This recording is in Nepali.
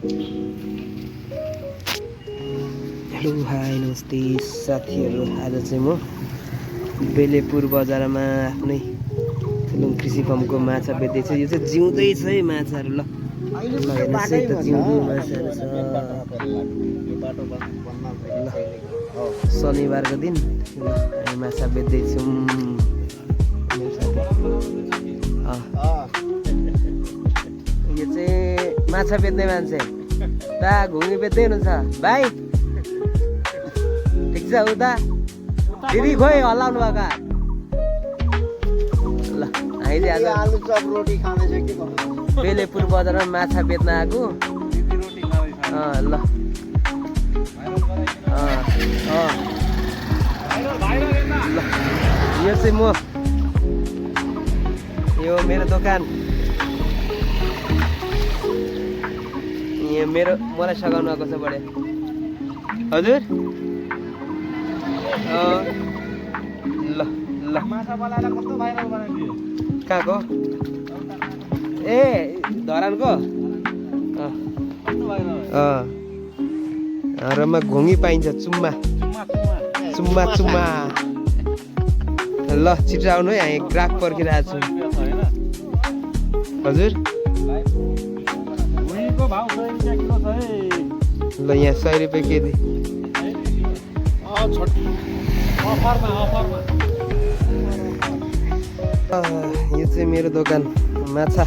हेलो हाई नमस्ते साथीहरू। आज चाहिँ म बेलेपुर बजारमा आफ्नै थुलुङ कृषि फार्मको माछा बेच्दैछु। यो चाहिँ जिउँदै छ है माछाहरू। ल हेर्नुहोस् है त जिउँदो माछाहरू छ। ल शनिबारको दिन ल हामी माछा बेच्दैछौँ। यो चाहिँ माछा बेच्ने मान्छे ता घुङ्गी बेच्दै हुनुहुन्छ भाइ। ठिक छ उता दिदी खोइ हल्लाउनु भएको। ल हामी चाहिँ आज आलु चप रोटी खाँदैछ के गर्नु? बेलेपुर बजारमा माछा बेच्न आएको। ल ल यो चाहिँ म, यो मेरो दोकान। यहाँ मलाई सघाउनु आएको छ बढे हजुर। ल ल माछा बनाएर कस्तो भाइरल बनाइदियो? कहाँको? ए धरानको। कस्तो भाइरल? रमा घुङ्गी पाइन्छ चुम्मा चुम्मा चुम्मा। ल छिटो आउनु है, हामी ग्राहक पर्खिरहेको छु हजुर। घुइँको भाउ 100 रुपैयाँ किलो छ है। ल यहाँ 100 रुपियाँ केजी। अफरमा यो चाहिँ मेरो दोकान माछा